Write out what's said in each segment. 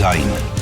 ձայն։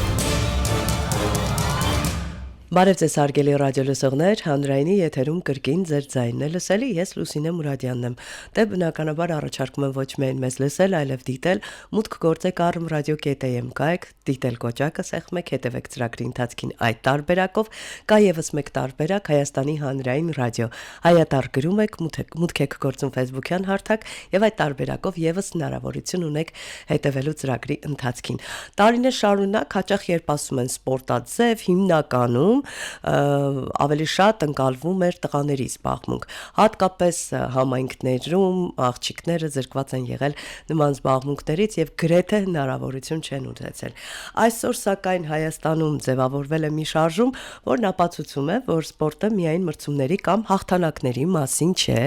Բարև ձեզ հարգելի ռադիոլսողներ, հանրայինի եթերում կրկին ձեր ձայնն է լսելի, ես Լուսինե Մուրադյանն եմ։ Դե բնականաբար առաջարկում եմ ոչ միայն մեզ լսել, այլև դիտել, մուտք գործեք armradio.am կայք, դիտել կոճակը, սեղմեք, հետևեք ծրագրի ընթացքին այդ տարբերակով, կա եւս մեկ տարբերակ Հայաստանի հանրային ռադիո։ Հայատար գրում եք, մուտք եք գործում Facebook-յան հարթակ եւ այդ տարբերակով եւս հնարավորություն ունեք հետևելու ծրագրի ընթացքին։ Տարիներ շարունակ հաճախ երբ ասում են սպորտաձև, հիմնականում ավելի շատ ընկալվում էր տղաների զբաղմունք, հատկապես համայնքներում աղջիկները զրկված են եղել նման զբաղմունքներից եւ գրեթե հնարավորություն չեն ունեցել։ Այսօր սակայն Հայաստանում ձևավորվել է մի շարժում, որն ապացուցում է, որ սպորտը միայն մրցումների կամ հաղթանակների մասին չէ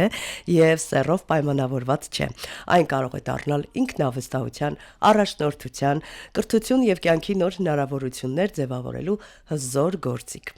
եւ սեռով պայմանավորված չէ։ Այն կարող է դառնալ ինքնավստահության, առաջնորդության, կրթություն եւ կյանքի նոր հնարավորություններ ձևավորելու հզոր գործիք։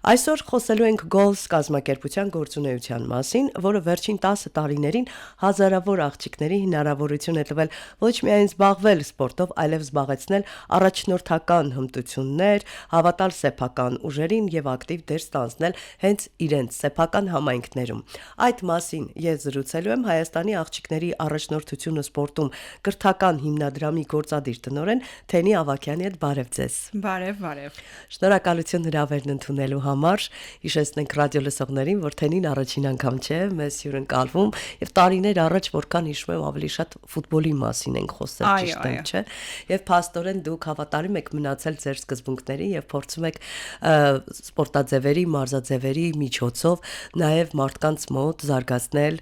Այսօր խոսելու ենք Goals կազմակերպության գործունեության մասին, որը վերջին 10 տարիներին հազարավոր աղջիկների հնարավորություն է տվել ոչ միայն զբաղվել սպորտով, այլև զբաղեցնել առաջնորդական հմտություններ, հավատալ սեփական ուժերին եւ ակտիվ դեր ստանձնել հենց իրենց սեփական համայնքներում։ Այդ մասին ես զրուցելու եմ Հայաստանի աղջիկների առաջնորդությունը սպորտում կրթական հիմնադրամի գործադիր տնօրեն Թենի Ավագյանի հետ բարև ձեզ։ Բարև։ Շնորհակալություն հրավերն ընդունելու համար։ Հիշեցնենք ռադիոլսողներին, որ Թենին առաջին անգամ չէ մեզ հյուրընկալվում եւ տարիներ առաջ որքան հիշում եմ ավելի շատ ֆուտբոլի մասին ենք խոսել, ճիշտ է, չէ՞։ Եվ փաստորեն դուք հավատարիմ եք մնացել ձեր սկզբունքներին եւ փորձում եք սպորտաձևերի, մարզաձևերի միջոցով նաեւ մարդկանց մոտ զարգացնել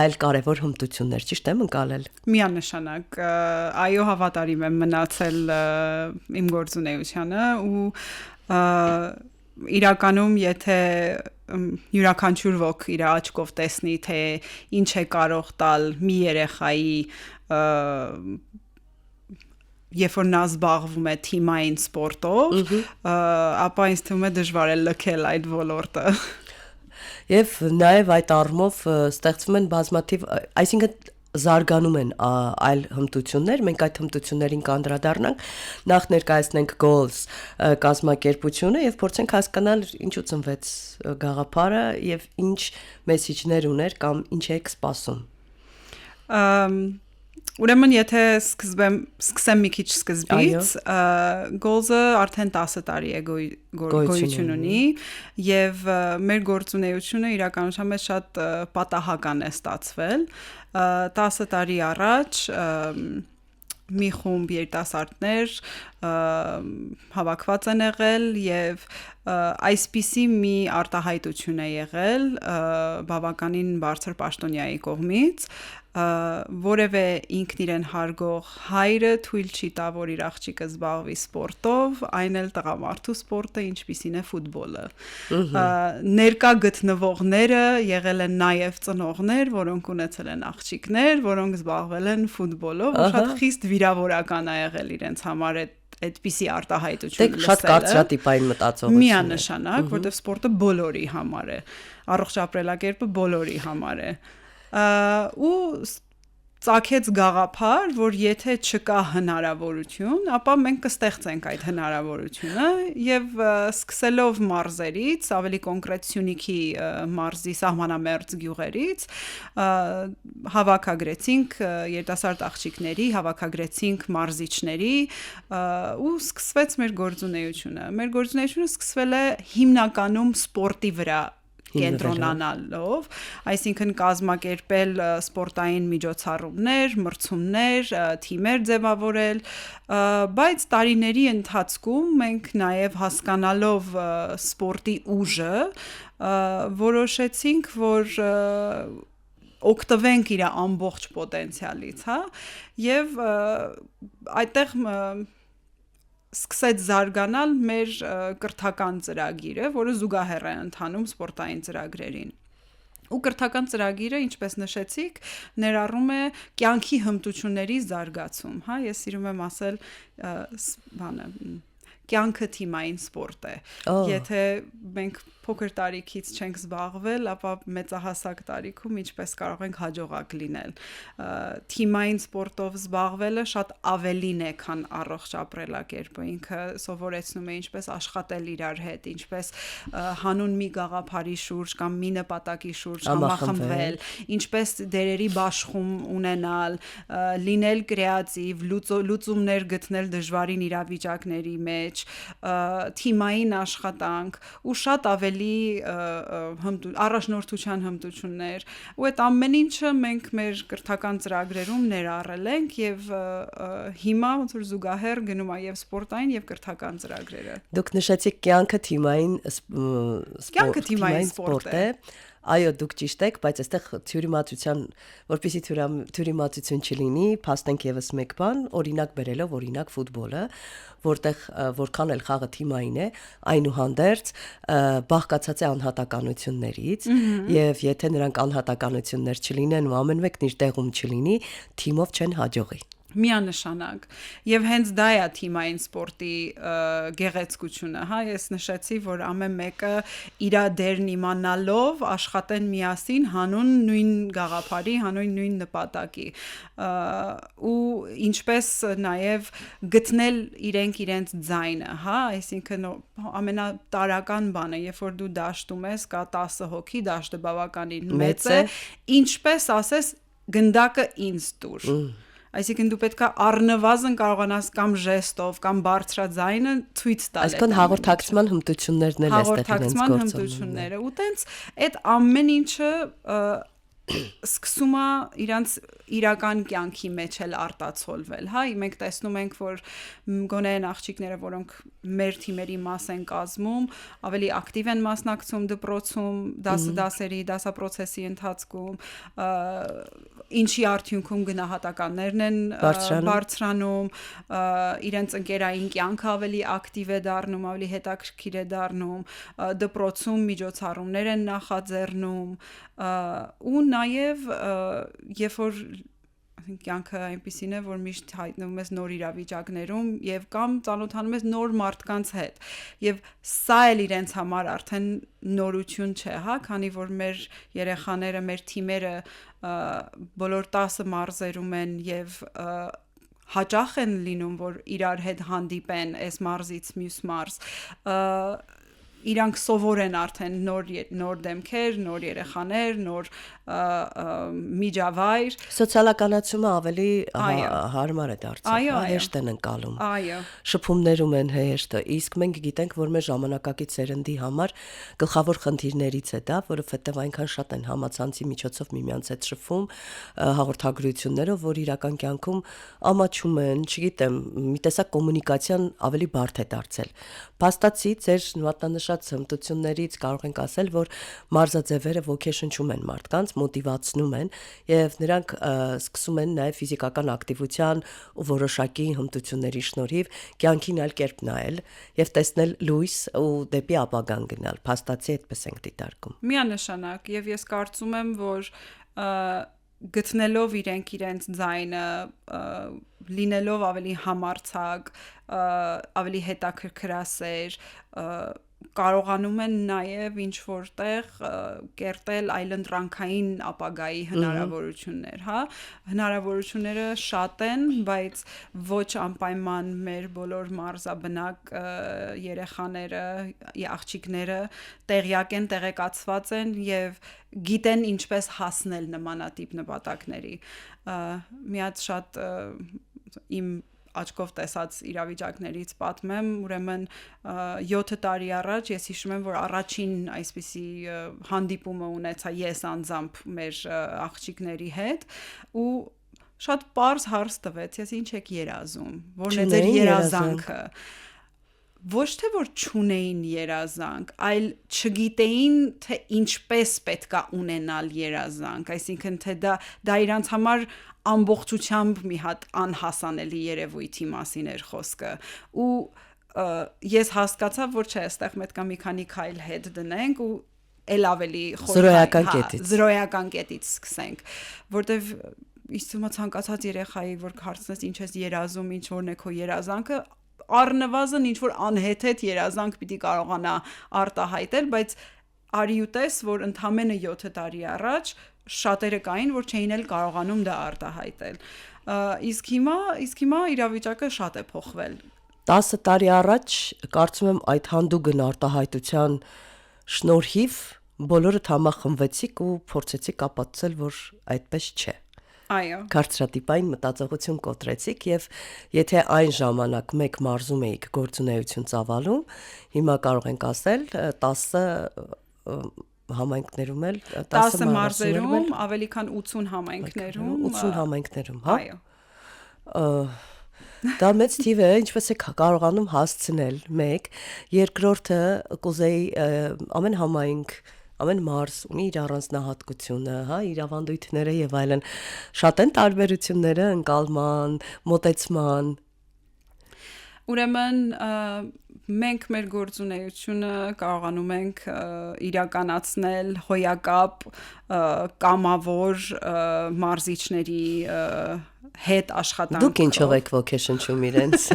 այլ կարևոր հմտություններ, ճիշտ եմ ընկալել։ Միանշանակ, այո, հավատարիմ եմ մնացել իմ գործունեությանը ու իրականում եթե յուրաքանչյուր ոք իր աչքով տեսնի թե ինչ է կարող տալ մի երեխայի երբ որ նա զբաղվում է թիմային սպորտով, ապա ինձ թվում է դժվար է լքել այդ ոլորտը։ Եվ նաև այդ առումով ստեղծվում են բազմաթիվ, այսինքն զարգանում են այլ հմտություններ, մենք այդ հմտություններին կանդրադառնանք, նախ ներկայացնենք Goals կազմակերպությունը եւ փորձենք հասկանալ ինչու ծնվեց գաղափարը եւ ինչ մեսիջներ ուներ կամ ինչ եք սպասում։ Ուրեմն եթե սկսեմ մի քիչ սկզբից, Goals-ը արդեն 10 տարի է գոյություն ունի եւ մեր գործունեությունը իրականության մեջ շատ պատահական է ստացվել։ 10 տարի առաջ մի խումբ երիտասարդներ հավաքված են եղել եւ այսպիսի մի արտահայտություն է եղել բավականին բարձր պաշտոնյայի կողմից, որևէ ինքն իրեն հարգող հայրը թույլ չի տա, որ իր աղջիկը զբաղվի սպորտով, այն էլ տղամարդու սպորտը, ինչպիսին է ֆուտբոլը։ Ներկա գտնվողները եղել են նաև ծնողներ, որոնք ունեցել են աղջիկներ, որոնք զբաղվել են ֆուտբոլով, ու շատ խիստ վիրավորական է եղել իրենց համար այդպիսի արտահայտություն լսելը։ Շատ կարծրատիպային մտածողություն։ Միանշանակ, որտեղ սպորտը բոլորի համար է, առողջ ապրելակերպը բոլորի համար է։ Ու ծագեց գաղափար, որ եթե չկա հնարավորություն, ապա մենք կստեղծենք այդ հնարավորությունը եւ սկսելով մարզերից, ավելի կոնկրետ Սյունիքի մարզի սահմանամերձ գյուղերից, հավաքագրեցինք երիտասարդ աղջիկների, հավաքագրեցինք մարզիչների ու սկսվեց մեր գործունեությունը։ Մեր գործունեությունը սկսվել է հիմնականում սպորտի վրա կենտրոնանալով, այսինքն կազմակերպել սպորտային միջոցառումներ, մրցումներ, թիմեր ձևավորել, բայց տարիների ընթացքում մենք նաև հասկանալով սպորտի ուժը, որոշեցինք, որ օգտվենք իր ամբողջ պոտենցիալից, հա, եւ այդտեղ սկսեց զարգանալ մեր կրթական ծրագիրը, որը զուգահեռ է ընթանում սպորտային ծրագրերին։ Ու կրթական ծրագիրը, ինչպես նշեցիք, ներառում է կյանքի հմտությունների զարգացում, հա, ես սիրում եմ ասել, կյանքը թիմային սպորտ է։ Եթե մենք փոքր տարիքից չենք զբաղվել, ապա մեծահասակ տարիքում ինչպես կարող ենք հաջողակ լինել։ Թիմային սպորտով զբաղվելը շատ ավելին է, քան առողջ ապրելակերպը։ Ինքը սովորեցնում է ինչպես աշխատել իրար հետ, ինչպես հանուն մի գաղափարի շուրջ կամ մի նպատակի շուրջ համախմբվել, ինչպես դերերի բաշխում ունենալ, լինել կրեատիվ, լուծումներ գտնել դժվարին իրավիճակների մեջ, թիմային աշխատանք ու շատ ավելի առաջնորդության հմտություններ, ու այդ ամեն ինչը մենք մեր կրթական ծրագրերում ներառել ենք եւ հիմա ոնց որ զուգահեռ գնում է եւ սպորտային եւ կրթական ծրագրերը։ Դուք նշեցիք կյանքը թիմային սպորտ է։ Այո, դուք ճիշտ եք, բայց այստեղ թյուրիմացության, որպեսզի թյուրիմացություն չլինի, փաստենք եւս մեկ բան, օրինակ բերելով օրինակ ֆուտբոլը, որտեղ որքան էլ խաղը թիմային է, այնուհանդերձ բաղկացած է անհատականություններից, եւ եթե նրանք անհատականություններ չլինեն ու ամեն մեկն իր տեղում չլինի, թիմով չեն հաջողի։ Միանշանակ եւ հենց դա է թիմային սպորտի գեղեցկությունը, հա, ես նշեցի, որ ամեն մեկը իր դերն իմանալով աշխատեն միասին հանուն նույն գաղափարի, հանուն նույն նպատակի, ու ինչպես նաեւ գտնել իրենց ձայնը, հա, այսինքն ամենատարական բանը, երբ որ դու դաշտում ես, կա 10 հոգի, դաշտը բավականին մեծ է, ինչպես ասես գնդակը ինձ տուր։ Այսինքն դու պետք է առնվազն կարողանաս կամ ժեստով կամ բարձրաձայնը ցույց տալ։ Այսինքն հաղորդակցման հմտություններն էլ այստեղ իրենց գործում։ Հաղորդակցման հմտությունները ու տենց այդ ամեն ինչը սկսում է իրանց իրական կյանքի մեջ էլ արտացոլվել, հա, մենք տեսնում ենք, որ գոնե այն աղջիկները, որոնք մեր թիմերի մաս են կազմում, ավելի ակտիվ են մասնակցում դպրոցում, դասերի, դասապրոցեսի ընթացքում, ինչի արդյունքում գնահատականներն են բարձրանում, իրենց ընկերային կյանքը ավելի ակտիվ է դառնում, ավելի հետաքրքիր է դառնում, դպրոցում միջոցառումներ են նախաձեռնում, ու նաև երբ որ կյանքը այնպիսին է, որ միշտ հայտնվում ես նոր իրավիճակներում եւ կամ ծանոթանում ես նոր մարդկանց հետ, եւ սա էլ իրենց համար արդեն նորություն չէ, հա, քանի որ մեր երեխաները, մեր թիմերը բոլոր 10 մարզերում են եւ հաճախ են լինում, որ իրար հետ հանդիպեն այս մարզից մյուս մարզ, իրանք սովոր են արդեն նոր դեմքեր, նոր երեխաներ, նոր միջավայր։ Սոցիալականացումը ավելի հարմար է դարձել, հեշտ են ընկալում։ Շփումներում են հեշտ, իսկ մենք գիտենք, որ մեր ժամանակակից սերնդի համար գլխավոր խնդիրներից է դա, որովհետև այնքան շատ են համացանցի միջոցով միմյանց հետ շփվում, հաղորդագրություններով, որ իրական կյանքում ամաչում են, չգիտեմ, մի տեսակ կոմունիկացիան ավելի բարդ է դարձել։ Փաստացի ձեր մատնանշած հմտություններից կարող ենք ասել, որ մարզաձևերը ոգեշնչում են մարդկանց, մոտիվացնում են եւ նրանք սկսում են նաեւ ֆիզիկական ակտիվության ու որոշակի հմտությունների շնորհիվ կյանքին այլ կերպ նայել եւ տեսնել լույս ու դեպի ապագան գնալ։ Փաստացի այդպես ենք դիտարկում։ Միանշանակ, եւ ես կարծում եմ, որ գտնելով իրենց ձայնը, լինելով ավելի համարձակ, ավելի հետաքրքրասեր, կարողանում են նաև ինչ որտեղ կերտել այլընտրանքային ապագայի հնարավորություններ, հա, հնարավորությունները շատ են, բայց ոչ անպայման մեր բոլոր մարզաբնակ երեխաները, աղջիկները տեղյակ են, տեղեկացված են եւ գիտեն ինչպես հասնել նմանատիպ նպատակների։ Մի հատ շատ իմ աչքով տեսած իրավիճակներից պատմեմ, ուրեմն 7 տարի առաջ ես հիշում եմ, որ առաջին այսպիսի հանդիպումը ունեցա ես անձամբ մեր աղջիկների հետ ու շատ պարզ հարց տվեց, ես ինչ եք երազում, որն է ձեր երազանքը։ Ոչ թե որ չունեին երազանք, այլ չգիտեին, թե ինչպես պետքա ունենալ երազանք, այսինքն թե դա իրանց համար ամբողջությամբ մի հատ անհասանելի երևույթի մասին էր խոսքը ու ես հասկացա, որ չէ, այստեղ պետք է մի քանի քայլ հետ դնենք ու էլ ավելի զրոյական կետից սկսենք, որտեվ իսկ ցանկացած երեխայի, որ հարցնես ինչ ես երազում, ինչ որն է քո երազանքը, առնվազն ինչ որ անհեթեթ երազանք պիտի կարողանա արտահայտել, բայց արի ու տես, որ ընդամենը 7 տարի առաջ շատերը կային, որ չէին էլ կարողանում դա արտահայտել։ Իսկ հիմա իրավիճակը շատ է փոխվել։ 10 տարի առաջ կարծում եմ այդ հանդուգն արտահայտության շնորհիվ բոլորը համախմբվեցիք ու փորձեցիք ապացուցել, որ այդպես չէ։ Այո։ Կարծրատիպային մտածողություն կոտրեցիք եւ եթե այն ժամանակ մեկ մարզում էիք գործունեություն ծավալում, հիմա կարող ենք ասել 10 համայնքներում էլ 10 մարզերում, ավելի քան 80 համայնքներում, 80 համայնքներում, հա։ Այո։ Դա մեծ թիվ է, ինչպես է կարողանում հասցնել մեկ, երկրորդը կուզեի ամեն համայնք ամեն մարզ ունի իր առանձնահատկությունը, հա, իր ավանդույթները եւ այլն։ Շատ են տարբերությունները ընկալման, մոտեցման։ Ուրեմն մենք մեր գործունեությունը կարողանում ենք իրականացնել հոյակապ կամավոր մարզիչների հետ աշխատանքով։ Դուք ինչով եք ոգեշնչում իրենց։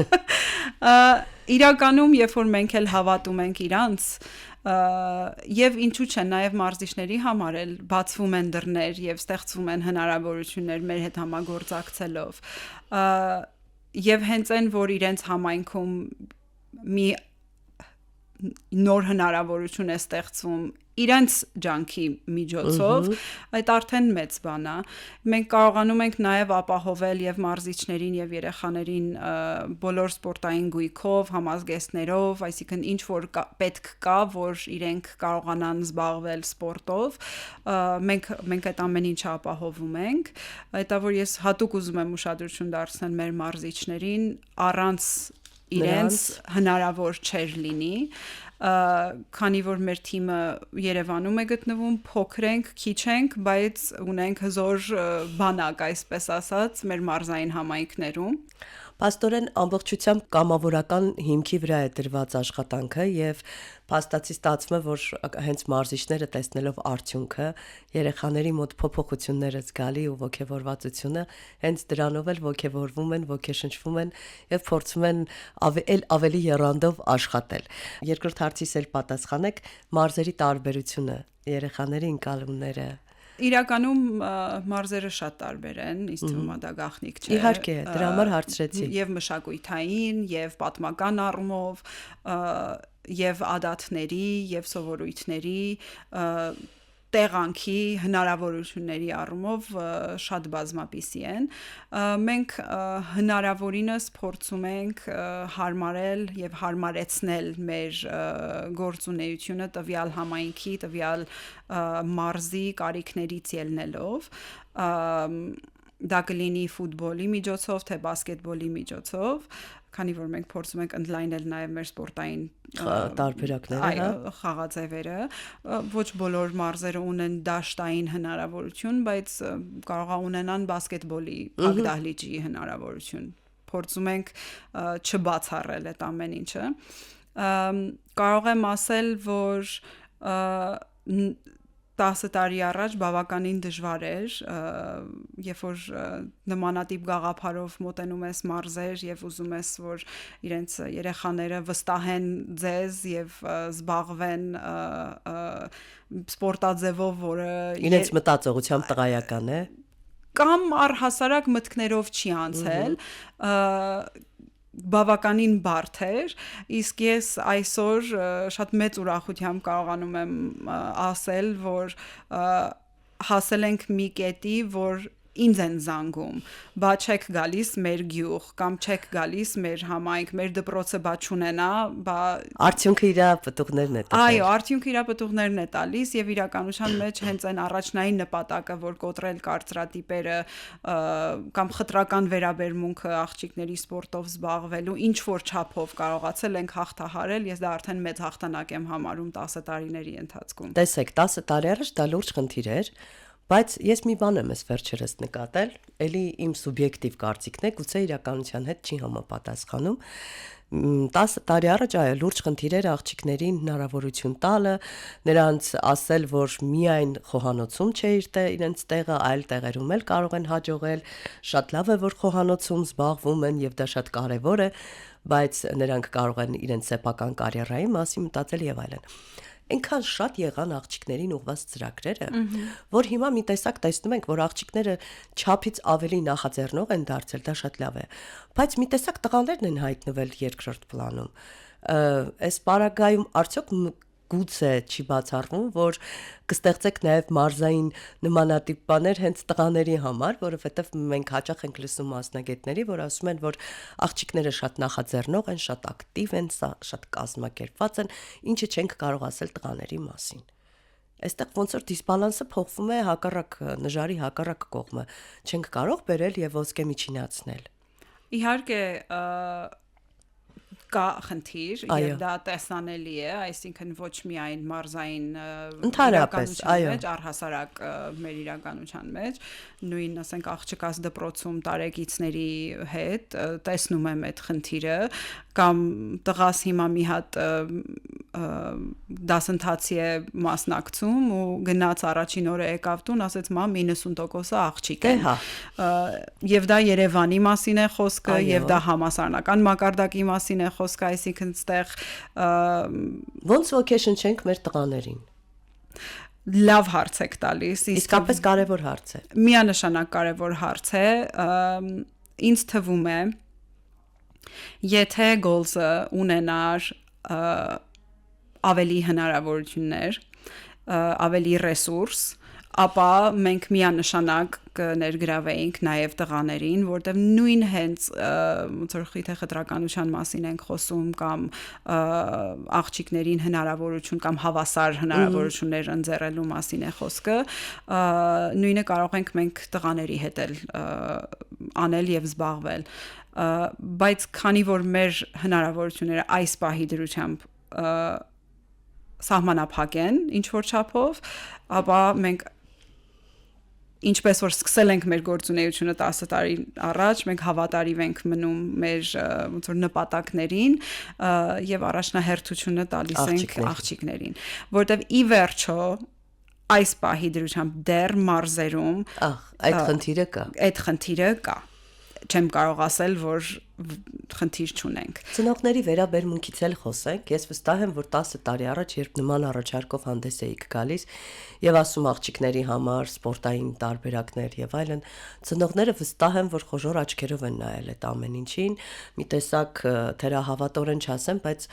Իրականում, երբ որ մենք էլ հավատում ենք իրանց, եւ ինչու՞ չէ, նաեւ մարզիչների համար էլ բացվում են դռներ եւ ստեղծվում են հնարավորություններ մեր հետ համագործակցելով, եւ հենց այն, որ իրենց համայնքում մի նոր հնարավորություն է ստեղծվում իրենց ջանքի միջոցով, այդ արդեն մեծ բան է։ Մենք կարողանում ենք նաև ապահովել եւ մարզիչներին եւ երեխաներին բոլոր սպորտային գույքով, համազգեստներով, այսինքն ինչ որ պետք կա, որ իրենք կարողանան զբաղվել սպորտով, մենք այդ ամեն ինչը ապահովում ենք։ Դա որ ես հատուկ ուզում եմ ուշադրություն դարձնել մեր մարզիչներին, առանց իրենց հնարավոր չէր լինի, քանի որ մեր թիմը Երևանում է գտնվում, փոքր ենք, քիչ ենք, բայց ունենք հզոր բանակ, այսպես ասած, մեր մարզային համայնքներում։ Պաստորեն ամբողջությամբ կամավորական հիմքի վրա է դրված աշխատանքը եւ փաստացի ստացվում է, որ հենց մարզիչները տեսնելով արդյունքը, երեխաների մոտ փոփոխությունները զգալի ու ոգևորվածությունը հենց դրանով էլ ոգևորվում են, ոգեշնչվում են եւ փորձում են ավելի եռանդով աշխատել։ Երկրորդ հարցիս էլ պատասխանեք մարզերի տարբերությունը, երեխաների ընկալումները։ Իրականում մարզերը շատ տարբեր են, ինձ թվում է դա գաղտնիք չէ։ Իհարկե, դրա համար հարցրեցի։ Եվ մշակութային, եւ պատմական առումով, եւ ադաթների, եւ սովորույթների, տեղանքի հնարավորությունների առումով շատ բազմապիսի են։ Մենք հնարավորինս փորձում ենք հարմարել եւ հարմարեցնել մեր գործունեությունը տվյալ համայնքի, տվյալ մարզի կարիքներից ելնելով, դա կլինի ֆուտբոլի միջոցով, թե բասկետբոլի միջոցով, քանի որ մենք փորձում ենք ընդլայնել նաև մեր սպորտային տարբերակները, այո, խաղաձևերը, ոչ բոլոր մարզերը ունեն դաշտային հնարավորություն, բայց կարող է ունենան բասկետբոլի փակ դահլիճի հնարավորություն։ Փորձում ենք չբացառել այդ ամեն ինչը։ Կարող եմ ասել, որ 10 տարի առաջ բավականին դժվար էր, երբ որ նմանատիպ գաղափարով մոտենում ես մարզեր եւ ուզում ես, որ իրենց երեխաները վստահեն ձեզ եւ զբաղվեն սպորտաձևով, որը իրենց մտածողությամբ տղայական է, կամ առհասարակ մտքներով չի անցել, բավականին բարդ էր, իսկ ես այսօր շատ մեծ ուրախությամբ կարողանում եմ ասել, որ հասել ենք մի կետի, որ ինձ են զանգում, բա չեք գալիս մեր գյուղ, կամ չեք գալիս մեր համայնք, մեր դպրոցը բա չունենա, բա արդյունքը իր պտուղներն է տալիս։ Այո, արդյունքը իր պտուղներն է տալիս եւ իրականության մեջ հենց այն առաջնային նպատակը, որ կոտրել կարծրատիպերը կամ խտրական վերաբերմունքը աղջիկների սպորտով զբաղվելու ինչ որ չափով կարողացել ենք հաղթահարել, ես դա արդեն մեծ հաղթանակ եմ համարում 10 տարիների ընթացքում։ Տեսեք, 10 տարի առաջ դա լուրջ խնդիր էր, բայց ես մի բան եմ վերջերս նկատել, էլի իմ սուբյեկտիվ կարծիքն է, գուցե իրականության հետ չի համապատասխանում։ 10 տարի առաջ այո, լուրջ խնդիր էր աղջիկներին հնարավորություն տալը, նրանց ասել, որ միայն խոհանոցում չէ իրենց տեղը, այլ տեղերում էլ կարող են հաջողել, շատ լավ է, որ խոհանոցում զբաղվում են եւ դա շատ կարեւոր է, բայց նրանք կարող են իրենց սեփական կարիերայի մասին մտածել եւ այլն։ Այնքան շատ եղան աղջիկներին ուղված ծրագրերը, որ հիմա մի տեսակ տեսնում ենք, որ աղջիկները չափից ավելի նախաձեռնող են դարձել, դա շատ լավ է։ Բայց մի տեսակ տղաներն են հայտնվել երկրորդ պլանում։ Այս պարագայում արդյոք գուցե չի բացառվում, որ կստեղծեք նաև մարզային նմանատիպ բաներ հենց տղաների համար, որովհետև մենք հաճախ ենք լսում մասնագետների, որ ասում են, որ աղջիկները շատ նախաձեռնող են, շատ ակտիվ են, շատ կազմակերպված են, ինչը չենք կարող ասել տղաների մասին։ Այստեղ ոնց որ դիսբալանսը փոխվում է հակառակ նժարի հակառակ կողմը, չենք կարող բերել եւ ոսկե միջինացնել։ Իհարկե կա խնդիր եւ դա տեսանելի է, այսինքն ոչ միայն մարզային իրականության մեջ, առհասարակ մեր իրականության մեջ, նույն ասենք աղջկաս դպրոցում տարեկիցների հետ տեսնում եմ այդ խնդիրը, կամ տղաս հիմա մի հատ դասընթացի է մասնակցում ու գնաց առաջին օրը եկավ տուն, ասեց մամ 90%-ը աղջիկ են։ Եվ դա Երևանի մասին է խոսքը, եւ դա համասարանական մակարդակի մասին է խոսքը, այսինքն ստեղ ոնց ոգեշն չենք մեր տղաներին։ Լավ հարց եք տալիս, իսկապես կարևոր հարց է։ Միանշանակ կարևոր հարց է, ինձ թվում է, եթե գոլզը ունենար ավելի հնարավորություններ, ավելի ռեսուրս, ապա մենք միանշանակ կներգրավեինք նաև տղաներին, որտեղ նույն հենց ոնց որ խիթե խտրականության մասին ենք խոսում կամ աղջիկներին հնարավորություն կամ հավասար հնարավորություններ ընձեռելու մասին է խոսքը, նույնը կարող ենք մենք տղաների հետ անել եւ զբաղվել, բայց քանի որ մեր հնարավորությունները այս պահի դրությամբ սահմանափակ են ինչ որ չափով, ապա մենք ինչպես որ սկսել ենք մեր գործունեությունը 10 տարի առաջ, մենք հավատարիմ ենք մնում մեր ոնց որ նպատակներին եւ առաջնահերթությունը տալիս ենք աղջիկներին, որտեւ ի վերջո այս պահի դրությամբ դեռ մարզերում այդ խնդիրը կա։ Չեմ կարող ասել, որ խնդիր չունենք։ Ծնողների վերաբերմունքից էլ խոսենք, ես վստահ եմ, որ 10 տարի առաջ, երբ նման առաջարկով հանդես էիք գալիս եւ ասում աղջիկների համար սպորտային տարբերակներ եւ այլն, ծնողները վստահ եմ, որ խոժոր աչքերով են նայել այդ ամեն ինչին, մի տեսակ թերահավատորեն չասեմ, բայց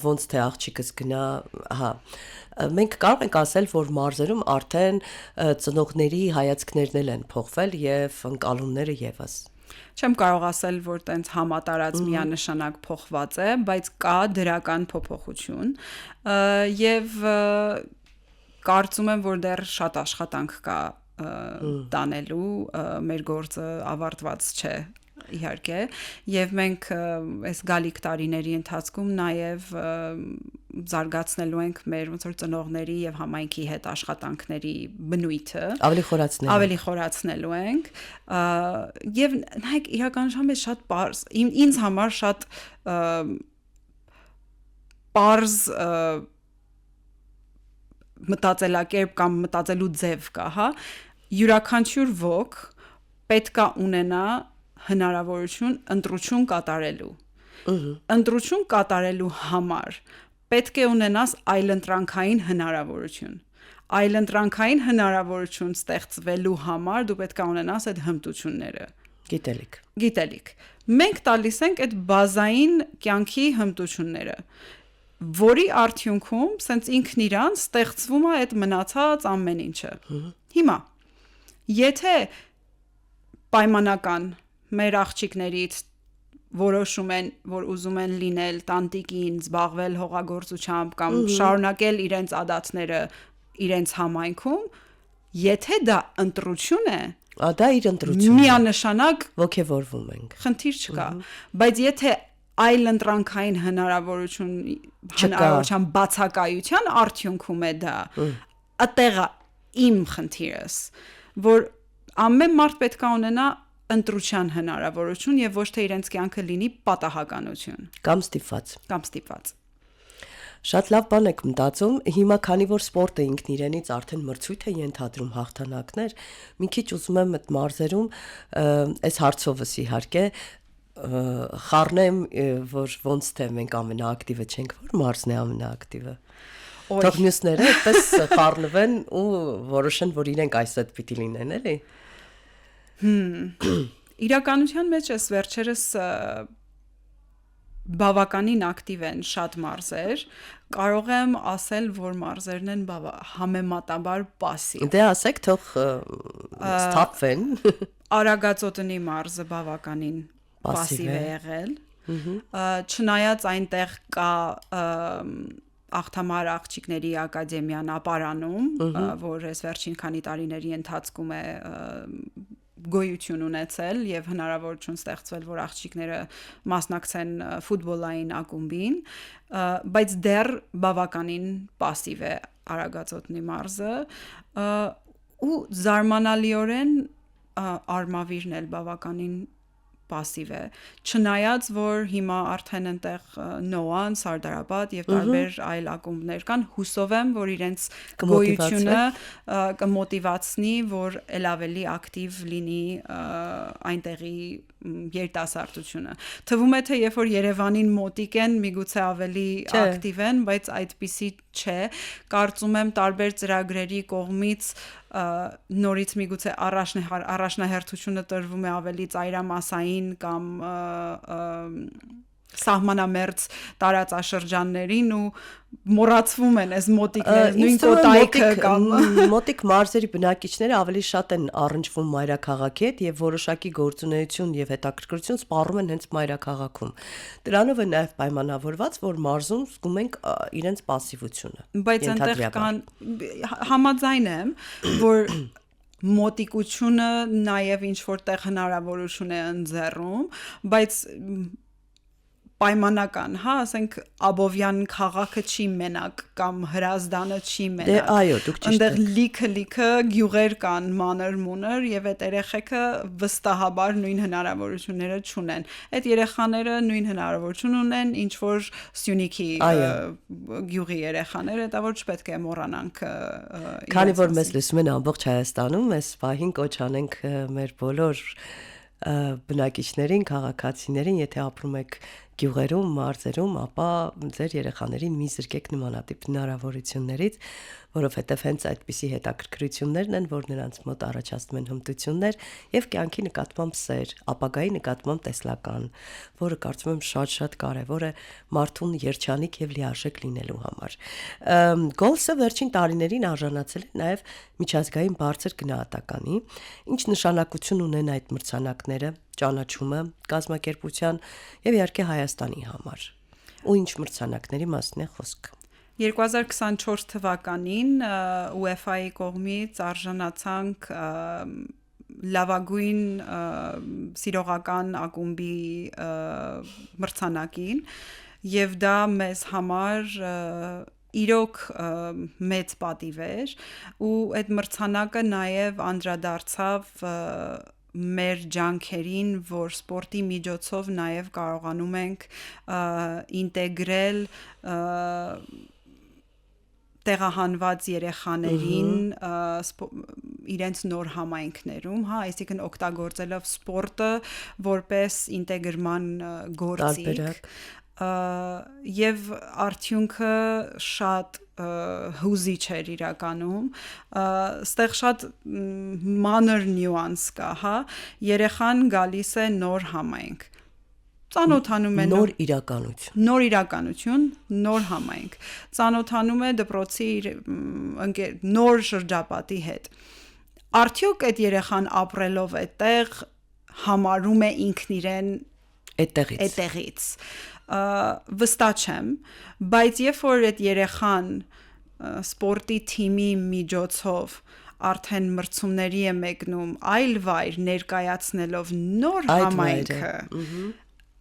ոնց թե աղջիկս գնա, մենք կարող ենք ասել, որ մարզերում արդեն ծնողների հայացքներն են փոխվել եւ ընկալումները եւս։ Չեմ կարող ասել, որ տենց համատարած միանշանակ փոխված է, բայց կա դրական փոփոխություն եւ կարծում եմ, որ դեռ շատ աշխատանք կա տանելու, մեր գործը ավարտված չէ իհարկե, եւ մենք այս գալիք տարիների ընթացքում նաեւ զարգացնելու ենք մեր ոնց որ ծնողների եւ համայնքի հետ աշխատանքների բնույթը, ավելի խորացնելու ենք, եւ նայեք իրականության մեջ շատ պարզ, ինձ համար շատ պարզ մտածելակերպ կամ մտածելու ձև կա, հա, յուրաքանչյուր ոք պետք է ունենա հնարավորություն ընտրություն կատարելու։ Ընտրություն կատարելու համար պետք է ունենաս այլընտրանքային հնարավորություն։ Այլընտրանքային հնարավորություն ստեղծվելու համար դու պետք է ունենաս այդ հմտությունները։ Գիտելիք։ Մենք տալիս ենք այդ բազային կյանքի հմտությունները, որի արդյունքում սենց ինքն իրան ստեղծվում է այդ մնացած ամեն ինչը։ Հիմա, եթե պայմանական մեր աղջիկներից որոշում են, որ ուզում են լինել տանտիկին, զբաղվել հողագործությամբ կամ շարունակել իրենց ադատները իրենց համայնքում, եթե դա ընտրություն է, դա իր ընտրությունն է, միանշանակ ոգևորվում ենք, խնդիր չկա, բայց եթե այլ ընտրանքային հնարավորության բացակայության արդյունքում է դա, ատեղա իմ խնդիրս, որ ամեն մարդ պետք է ունենա ընտրության հնարավորություն եւ ոչ թե իրենց կյանքը լինի պատահականություն կամ ստիպված։ Շատ լավ բան եք մտածում, հիմա քանի որ սպորտը ինքն իրենից արդեն մրցույթ է ենթադրում հաղթանակներ, մի քիչ ուզում եմ այդ մարզերում այս հարցովս իհարկե խառնեմ, որ ոնց թե մենք ամենաակտիվը չենք, որ Մարսն է ամենաակտիվը։ Թող մյուսները այդպես խառնվեն ու որոշեն, որ իրենք այսօր պիտի լինեն, էլի։ Իրականության մեջ էս վերջերս բավականին ակտիվ են շատ մարզեր, կարող եմ ասել, որ մարզերն են համեմատաբար պասիվ։ Դե ասեք, թող սթափվեն։ Արագածոտնի մարզը բավականին պասիվ է եղել։ Չնայած այնտեղ կա Աղթամար աղջիկների ակադեմիան ապարանում, որ այս վերջին քանի տարիների ընթացքում է գոյություն ունեցել եւ հնարավորություն ստեղծվել, որ աղջիկները մասնակցեն ֆուտբոլային ակումբին, բայց դեռ բավականին պասիվ է Արագածոտնի մարզը ու զարմանալիորեն Արմավիրն էլ բավականին պասիվ է, չնայած որ հիմա արդեն այնտեղ Նոան, Սարդարապատ եւ տարբեր այլ ակումբներ կան, հուսով եմ, որ իրենց գոյությունը կմոտիվացնի, որ ել ավելի ակտիվ լինի այնտեղի երիտասարդությունը։ Թվում է թե երբ որ Երևանին մոտիկ են, միգուցե ավելի ակտիվ են, բայց այդպիսի չէ։ Կարծում եմ տարբեր ծրագրերի կողմից նորից միգուցե առաջնահերթությունը տրվում է ավելի ծայրամասային կամ սահմանամերձ տարածաշրջաններին ու մոռացվում են այս մոտիկները, նույն կոտայքը կամ մոտիկ մարզերի բնակիչները ավելի շատ են առնչվում մայրաքաղաքի հետ եւ որոշակի գործունեություն եւ հետաքրքրություն սպառում են հենց մայրաքաղաքում։ Դրանով է նաեւ պայմանավորված, որ մարզում զգում ենք իրենց պասիվությունը։ Բայց այնտեղ կան համաձայն եմ, որ մոտիկությունը նաեւ ինչ որտեղ հնարավորություն է ընձեռում, բայց պայմանական, հա, ասենք Աբովյան քաղաքը չի մենակ կամ Հրազդանը չի մենակ։ Դե այո, դուք ճիշտ եք։ Այնտեղ լիքը գյուղեր կան, մանր-մունր եւ այդ երեխեքը վստահաբար նույն հնարավորությունները չունեն։ Այդ երեխաները նույն հնարավորություն ունեն, ինչ որ Սյունիքի գյուղի երեխաները, դա որ չպետք է մոռանանք։ Քանի որ մեզ լսում են ամբողջ Հայաստանում, այս պահին կոչ անենք մեր բոլոր բնակիչներին, քաղաքացիներին, եթե ապրում եք գյուղերում, մարզերում, ապա ձեր երեխաներին մի զրկեք նմանատիպ հնարավորություններից, որովհետև հենց այդպիսի հետաքրքրություններն են, որ նրանց մոտ առաջացնում են հմտություններ եւ կյանքի նկատմամբ սեր, ապագայի նկատմամբ տեսլական, որը կարծում եմ շատ կարեւոր է մարդուն երջանիկ եւ լիարժեք լինելու համար։ Գոլսը վերջին տարիներին արժանացել է նաեւ միջազգային բարձր գնահատականի, ինչ նշանակություն ունեն այդ մրցանակները, ճանաչումը կազմակերպության եւ իհարկե Հայաստանի համար։ Ու ինչ մրցանակների մասին է խոսքը։ 2024 թվականին UEFA-ի կողմից արժանացանք լավագույն սիրողական ակումբի մրցանակին եւ դա մեզ համար իրոք մեծ պատիվ էր ու այդ մրցանակը նաեւ անդրադարձավ մեր ջանքերին, որ սպորտի միջոցով նաև կարողանում ենք ինտեգրել տեղահանված երեխաներին իրենց նոր համայնքներում, հա, այսինքն օգտագործելով սպորտը որպես ինտեգրման գործիք եւ արդյունքը շատ հուզիչ էր իրականում, ստեղ շատ մանր նյուանս կա, հա, երեխան գալիս է նոր համայնք, ծանոթանում է նոր իրականություն, նոր համայնք, ծանոթանում է դպրոցի նոր շրջապատի հետ, արդյոք այդ երեխան ապրելով այդտեղ համարում է ինքն իրեն այդտեղից վստահ չեմ, բայց երբ որ այդ երեխան սպորտի թիմի միջոցով արդեն մրցումների է մեկնում այլ վայր ներկայացնելով նոր համայնքը,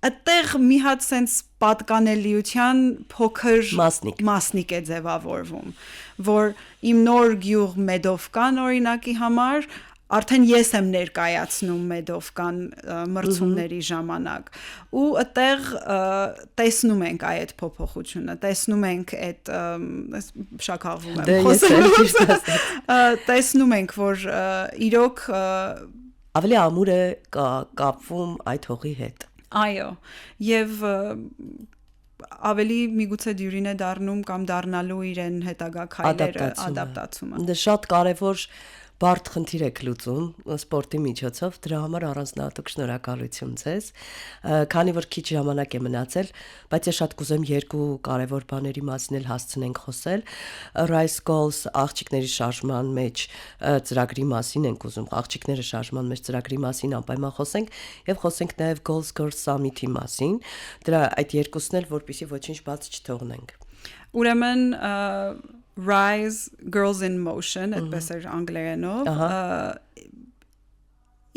այդտեղ մի հատ sense պատկանելիության փոքր մասնիկ է ձևավորվում, որ իմ նոր գյուղ Մեդովկան օրինակի համար արդեն ես եմ ներկայացնում Մեդովկան մրցումների ժամանակ ու այդտեղ տեսնում ենք այդ փոփոխությունը, տեսնում ենք այդ շաքաղվում եմ խոսելով, տեսնում ենք, որ իրոք ավելի ամուր է կապվում այդ հողի հետ, Այո, եւ ավելի միգուցե դյուրին է դառնում կամ դառնալու իրեն հետագա քայլերը ադապտացումը։ Դա շատ կարևոր բարդ խնդիր եք լուծում սպորտի միջոցով, դրա համար առանձնահատուկ շնորհակալություն ձեզ, քանի որ քիչ ժամանակ է մնացել, բայց ես շատ կուզեմ երկու կարևոր բաների մասին էլ հասցնենք խոսել, Rice Goals աղջիկների շարժման մեջ ծրագրի մասին ենք ուզում, աղջիկները շարժման մեջ ծրագրի մասին անպայման խոսենք եւ խոսենք նաեւ Goals Girls Summit-ի մասին, դրա այդ երկուսն էլ որպեսզի ոչինչ բաց չթողնենք։ Ուրեմն Rise Girls in Motion, այդպես էր անգլերենով,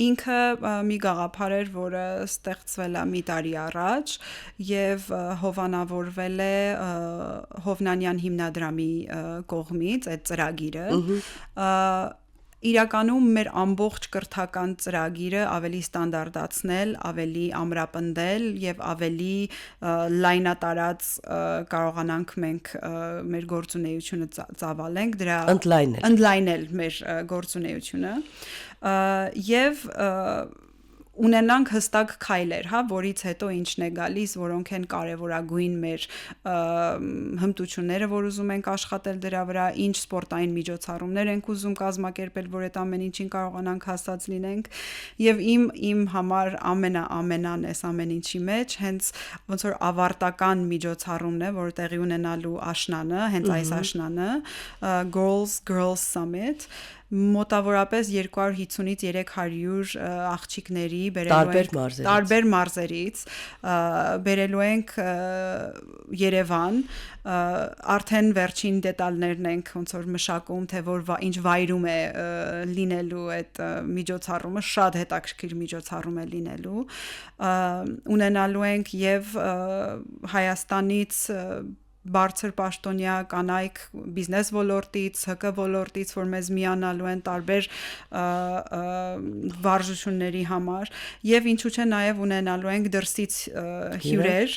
ինքը մի գաղափար էր, որը ստեղծվել է մի տարի առաջ եւ հովանավորվել է Հովնանյան հիմնադրամի կողմից այդ ծրագիրը իրականում մեր ամբողջ կրթական ծրագիրը ավելի ստանդարտացնել, ավելի ամրապնդել եւ ավելի լայնատարած կարողանանք մենք մեր գործունեությունը ծավալենք, դրա ընդլայնել մեր գործունեությունը եւ ունենանք հստակ քայլեր, հա, որից հետո ինչն է գալիս, որոնք են կարևորագույն մեր հմտությունները, որ ուզում ենք աշխատել դրա վրա, ինչ սպորտային միջոցառումներ ենք ուզում կազմակերպել, որ այդ ամեն ինչին կարողանանք հասած լինենք, եւ իմ համար ամենան էս ամեն ինչի մեջ հենց ոնց որ ավարտական միջոցառումն է, որ տեղի ունենալու աշնանը, հենց այս աշնանը, Girls Summit մոտավորապես 250-ից 300 աղջիկների տարբեր մարզերից բերելու ենք Երևան, արդեն վերջին դետալներն ենք ոնց որ մշակում, թե որ ինչ վայրում է լինելու այդ միջոցառումը, շատ հետաքրքիր միջոցառում է լինելու, ունենալու ենք եւ Հայաստանից բարձր պաշտոնյա կանայք բիզնես ոլորտից, ՀԿ ոլորտից, որ մեզ միանալու են տարբեր վարժությունների համար եւ ինչու՞ չէ նաեւ ունենալու ենք դրսից հյուրեր,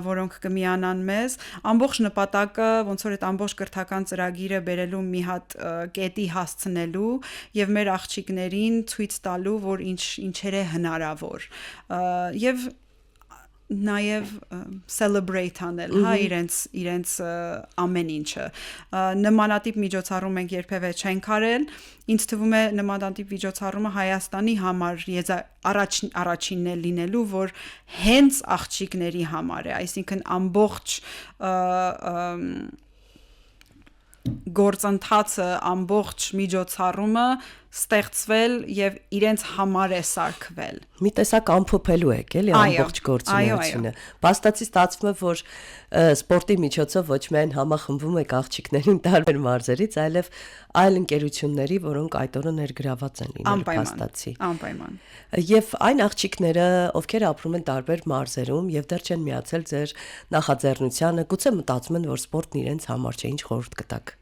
որոնք կմիանան մեզ, ամբողջ նպատակը ոնց որ այդ ամբողջ կրթական ծրագիրը բերելու մի հատ կետի հասցնելու եւ մեր աղջիկներին ցույց տալու, որ ինչեր է հնարավոր եւ նաև celebrate անել, հա, իրենց ամեն ինչը։ Նմանատիպ միջոցառում ենք երբևէ չենք արել։ Ինձ թվում է նմանատիպ միջոցառումը Հայաստանի համար առաջինն է լինելու, որ հենց աղջիկների համար է, այսինքն ամբողջ գործընթացը, ամբողջ միջոցառումը ստեղծվել եւ իրենց համար է սարքվել։ Մի տեսակ ամփոփելու եք, էլի ամբողջ գործունեությունը։ Բաստացի ստացվում է, որ սպորտի միջոցով ոչ միայն համախմբում եք աղջիկներին տարբեր մարզերից, այլև այլ ընկերությունների, որոնք այդ օրը ներգրաված են լինել բաստացի։ Անպայման։ Եվ այն աղջիկները, ովքեր ապրում են տարբեր մարզերում եւ դեռ չեն միացել ձեր նախաձեռնությանը, գուցե մտածում են, որ սպորտն իրենց համար չէ, ինչ խորհուրդ կտաք։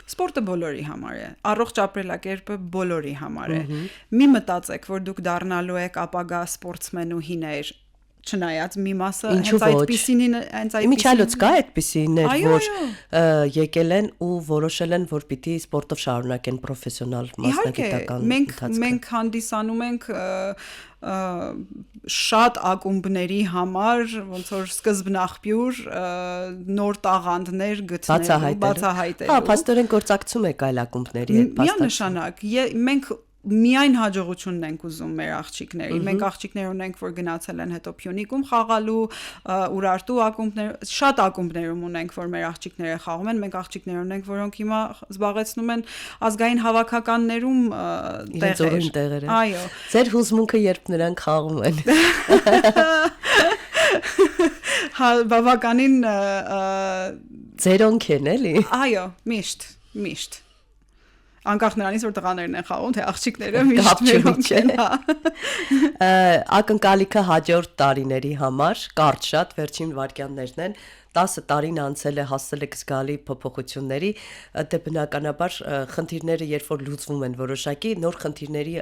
Սպորտը բոլորի համար է, առողջ ապրելակերպը բոլորի համար է։ Մի մտածեք, որ դուք դառնալու եք ապագա սպորտսմենուհիներ, չնայած մի մասը հենց այդպիսին Միջալոց կա այդպիսիներ, որ եկել են ու որոշել են, որ պիտի սպորտով շարունակեն պրոֆեսիոնալ մասնագիտական ընթացքը։ Մենք հանդիսանում ենք շատ ակումբների համար ոնց որ սկզբնաղբյուր նոր տաղանդներ գտնելու, բացահայտելու։ Հա, փաստորեն գործակցում եք այլ ակումբների հետ, միանշանակ։ Մենք միայն հաջողությունն ենք ուզում մեր աղջիկների։ Մենք աղջիկներ ունենք, որ գնացել են հետո Փյունիկում խաղալու, Ուրարտու ակումբներ, շատ ակումբներում ունենք, որ մեր աղջիկները խաղում են, մենք աղջիկներ ունենք, որոնք հիմա զբաղեցնում են ազգային հավաքականներում տեղեր։ Այո։ Ձեր հուզմունքը երբ նրանք խաղում են։ Հա, բավականին ձերոնք են, էլի։ Այո, միշտ անկախ նրանից որ տղաներն են խաղում, թե աղջիկները միշտ մերոնք են, հա։ Ակնկալիքը հաջորդ տարիների համար կարճ շատ վերջին վայրկյաններն են 10 տարին անցել է, հասել եք զգալի փոփոխությունների, դե բնականաբար խնդիրները երբ որ լուծվում են որոշակի, նոր խնդիրների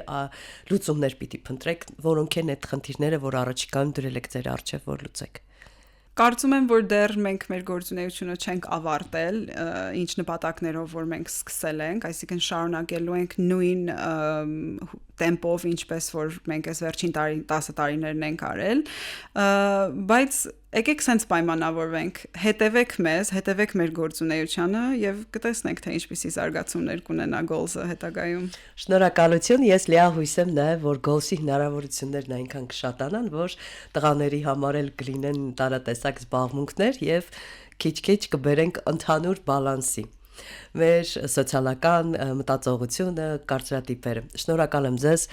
լուծումներ պիտի փնտրեք, որոնք են այդ խնդիրները, որ առաջիկայում դրել եք ձեր առջև, որ լուծեք։ Կարծում եմ, որ դեռ մենք մեր գործունեությունը չենք ավարտել, ինչ նպատակներով որ մենք սկսել ենք, այսինքն շարունակելու ենք նույն տեմպով, ինչպես որ մենք այս վերջին 10 տարիներն ենք արել, բայց եկեք սենց պայմանավորվենք, հետևեք մեզ, հետևեք մեր գործունեությանը եւ կտեսնենք, թե ինչպիսի զարգացումներ կունենա Goals-ը հետագայում։ Շնորհակալություն, ես լիահույս եմ նաև, որ Goals-ի հնարավորություններն այնքան կշատանան, որ տղաների համար էլ կլինեն տարատեսակ զբաղմունքներ եւ քիչ-քիչ կբերենք ընդհանուր բալանսի մեր սոցիալական մտածողությունը, կարծրատիպերը։ Շնորհակալ եմ ձեզ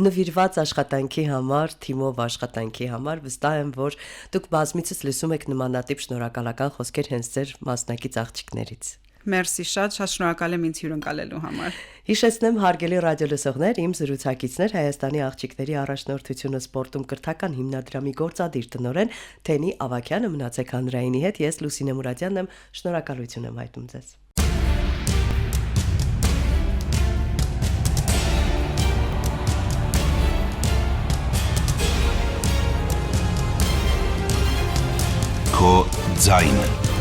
նվիրված աշխատանքի համար, թիմով աշխատանքի համար, վստահ եմ, որ դուք բազմիցս լսում եք նմանատիպ շնորհակալական խոսքեր հենց ձեր մասնակից աղջիկներից։ Մերսի, շատ շնորհակալ եմ ինձ հյուրընկալելու համար։ Հիշեցնեմ, հարգելի ռադիոլսողներ, իմ զրուցակիցներ Հայաստանի աղջիկների առաջնորդությունը սպորտում կրթական հիմնադրամի գործադիր տնօրեն Թենի Ավագյանը, մնացեք հանրայինի հետ, ես Լուսինե Մուրադյանն եմ, շնորհակալություն եմ հայտնում ձեզ։ Քո ձայնը